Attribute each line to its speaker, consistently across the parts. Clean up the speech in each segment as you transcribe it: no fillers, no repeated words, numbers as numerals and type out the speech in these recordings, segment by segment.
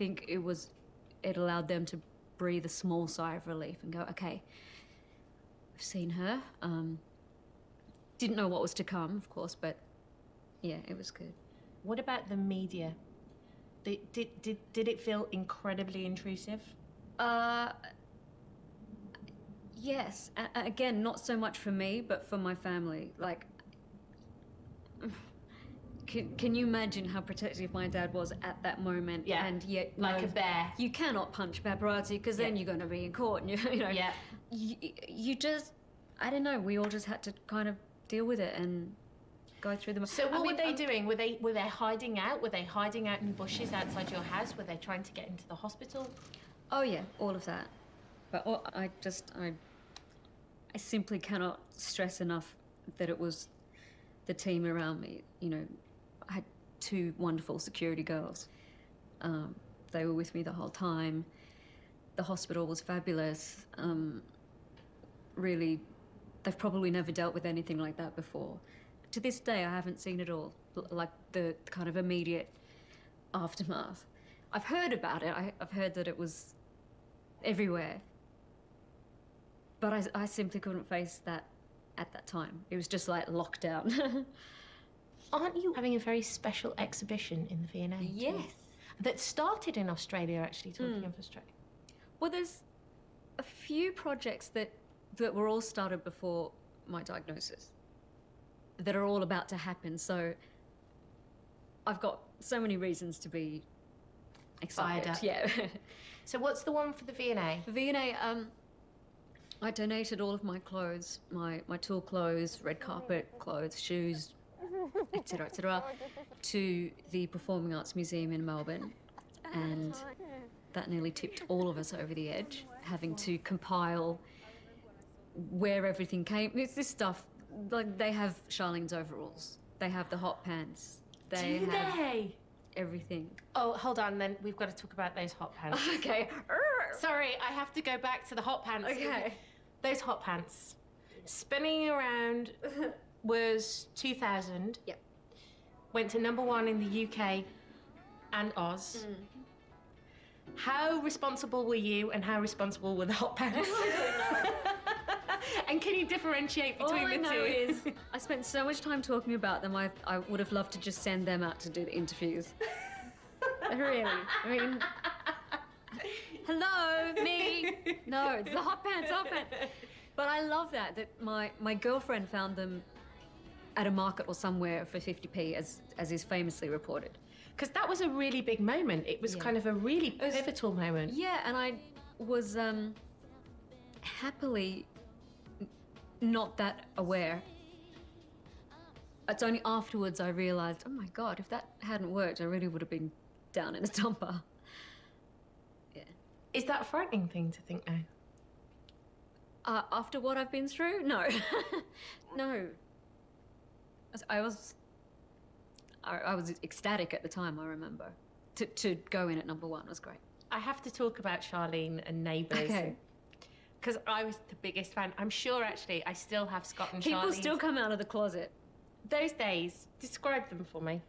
Speaker 1: think it allowed them to breathe a small sigh of relief and go, okay, I've seen her. Didn't know what was to come, of course, but yeah, it was good.
Speaker 2: What about the media? Did it feel incredibly intrusive?
Speaker 1: Yes. Again, not so much for me, but for my family. Like, can you imagine how protective my dad was at that moment?
Speaker 2: Yeah.
Speaker 1: And yet,
Speaker 2: like a bear.
Speaker 1: You cannot punch paparazzi because then you're going to be in court. And you know.
Speaker 2: Yeah.
Speaker 1: You just, I don't know. We all just had to kind of deal with it and go through them.
Speaker 2: So what were they doing? Were they hiding out? Were they hiding out in bushes outside your house? Were they trying to get into the hospital?
Speaker 1: Oh yeah, all of that. But I simply cannot stress enough that it was the team around me. You know, I had 2 wonderful security girls. They were with me the whole time. The hospital was fabulous. Really, they've probably never dealt with anything like that before. To this day, I haven't seen it all, like the kind of immediate aftermath. I've heard about it. I've heard that it was everywhere. But I simply couldn't face that at that time. It was just like lockdown.
Speaker 2: Aren't you having a very special exhibition in the V&A?
Speaker 1: Yes.
Speaker 2: Too? That started in Australia, actually, talking of Australia.
Speaker 1: Well, there's a few projects that were all started before my diagnosis that are all about to happen. So I've got so many reasons to be excited.
Speaker 2: Fired up.
Speaker 1: Yeah.
Speaker 2: So what's the one for the V&A?
Speaker 1: For V&A, I donated all of my clothes, my tour clothes, red carpet clothes, shoes, etc., to the Performing Arts Museum in Melbourne. And that nearly tipped all of us over the edge, having to compile where everything came. It's this stuff, like they have Charlene's overalls, they have the hot pants, they have everything.
Speaker 2: Oh, hold on, then we've got to talk about those hot pants.
Speaker 1: Okay.
Speaker 2: Sorry, I have to go back to the hot pants.
Speaker 1: Okay.
Speaker 2: Those hot pants. Spinning around was 2000.
Speaker 1: Yep.
Speaker 2: Went to #1 in the UK and Oz. How responsible were you and how responsible were the hot pants? And can you differentiate between the two?
Speaker 1: All I know is I spent so much time talking about them, I would have loved to just send them out to do the interviews. Really. I mean, hello, me. No, it's the hot pants, hot pants. But I love that my girlfriend found them at a market or somewhere for 50p, as is famously reported.
Speaker 2: Because that was a really big moment. It was kind of a really pivotal moment.
Speaker 1: Yeah, and I was happily not that aware. It's only afterwards I realised, oh my God, if that hadn't worked, I really would have been down in a dumper. Yeah.
Speaker 2: Is that a frightening thing to think now?
Speaker 1: After what I've been through? No. No. I was ecstatic at the time, I remember. To go in at #1 was great.
Speaker 2: I have to talk about Charlene and Neighbours.
Speaker 1: Okay.
Speaker 2: Because I was the biggest fan. I'm sure, actually, I still have Scott and
Speaker 1: People
Speaker 2: Charlene's.
Speaker 1: still come out of the closet.
Speaker 2: Those days, describe them for me.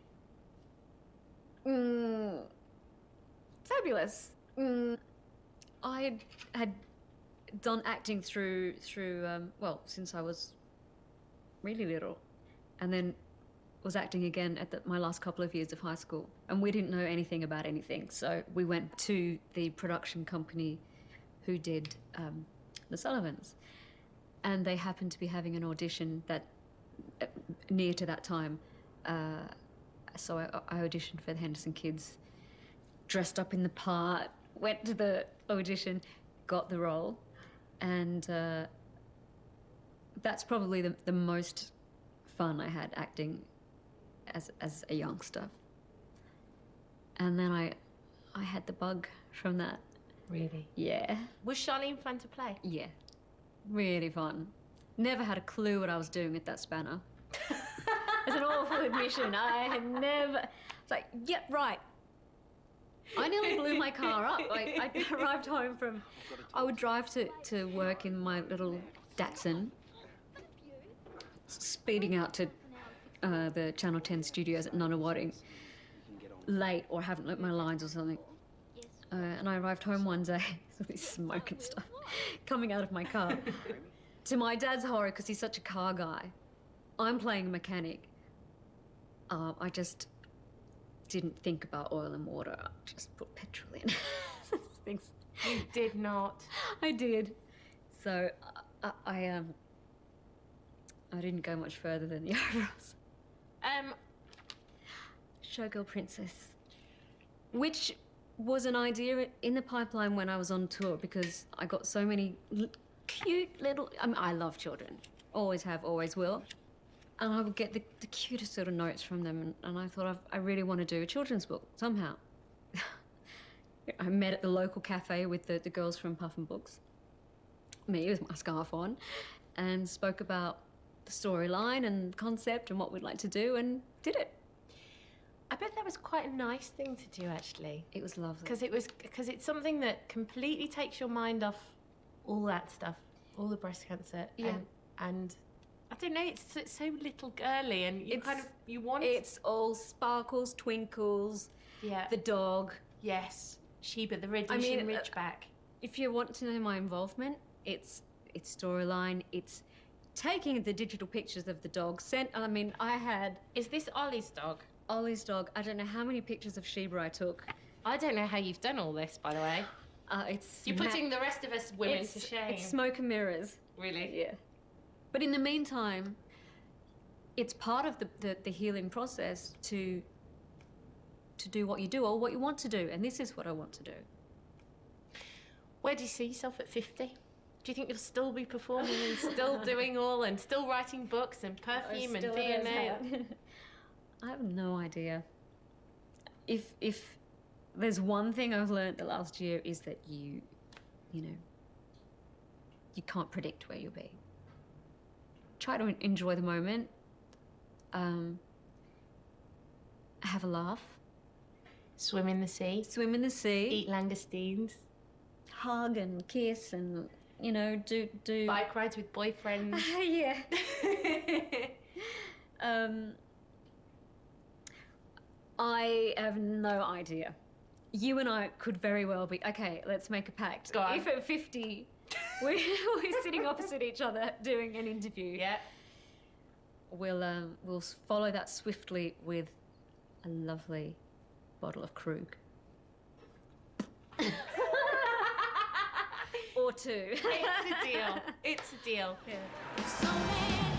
Speaker 1: Fabulous. I had done acting through well, since I was really little, and then was acting again at my last couple of years of high school. And we didn't know anything about anything, so we went to the production company who did The Sullivans, and they happened to be having an audition that near to that time. So I auditioned for the Henderson Kids, dressed up in the part, went to the audition, got the role, and that's probably the most fun I had acting as a youngster. And then I had the bug from that.
Speaker 2: Really?
Speaker 1: Yeah.
Speaker 2: Was Charlene fun to play?
Speaker 1: Yeah. Really fun. Never had a clue what I was doing at that spanner. It's an awful admission. I had never... It's like, yep, right. I nearly blew my car up. I arrived home from... I would drive to work in my little Datsun, speeding out to the Channel 10 studios at Nunawading, late or haven't learnt my lines or something. And I arrived home one day, with this smoke and stuff, coming out of my car. To my dad's horror, because he's such a car guy, I'm playing a mechanic. I just didn't think about oil and water. I just put petrol in. Things.
Speaker 2: You did not.
Speaker 1: I did. So I didn't go much further than the overalls. Showgirl princess, which was an idea in the pipeline when I was on tour, because I got so many cute little... I mean, I love children. Always have, always will. And I would get the cutest little notes from them, and I thought, I really want to do a children's book, somehow. I met at the local cafe with the girls from Puff and Books, me with my scarf on, and spoke about the storyline and concept and what we'd like to do, and did it.
Speaker 2: I bet that was quite a nice thing to do, actually.
Speaker 1: It was lovely.
Speaker 2: Because it's something that completely takes your mind off all that stuff, all the breast cancer.
Speaker 1: Yeah.
Speaker 2: And I don't know, it's so little girly, and you want...
Speaker 1: It's all sparkles, twinkles,
Speaker 2: yeah.
Speaker 1: the dog.
Speaker 2: Yes, Sheba, the Egyptian Ridgeback.
Speaker 1: If you want to know my involvement, it's storyline, it's taking the digital pictures of the dog. I had...
Speaker 2: Is this Ollie's dog?
Speaker 1: Ollie's dog. I don't know how many pictures of Sheba I took.
Speaker 2: I don't know how you've done all this, by the way. You're putting the rest of us women to shame.
Speaker 1: It's smoke and mirrors.
Speaker 2: Really?
Speaker 1: Yeah. But in the meantime, it's part of the healing process to do what you do or what you want to do, and this is what I want to do.
Speaker 2: Where do you see yourself at 50? Do you think you'll still be performing and still doing all, and still writing books and perfume and DNA?
Speaker 1: I have no idea. If there's one thing I've learned the last year, is that you can't predict where you'll be. Try to enjoy the moment. Have a laugh.
Speaker 2: Swim in the sea.
Speaker 1: Swim in the sea.
Speaker 2: Eat langoustines.
Speaker 1: Hug and kiss and, do...
Speaker 2: Bike rides with boyfriends.
Speaker 1: Yeah. I have no idea. You and I could very well be... Okay, let's make a pact.
Speaker 2: Go on.
Speaker 1: If at 50 we're sitting opposite each other doing an interview...
Speaker 2: Yeah.
Speaker 1: We'll follow that swiftly with a lovely bottle of Krug.
Speaker 2: Or two. It's a deal. It's a deal.
Speaker 1: Yeah.
Speaker 3: So many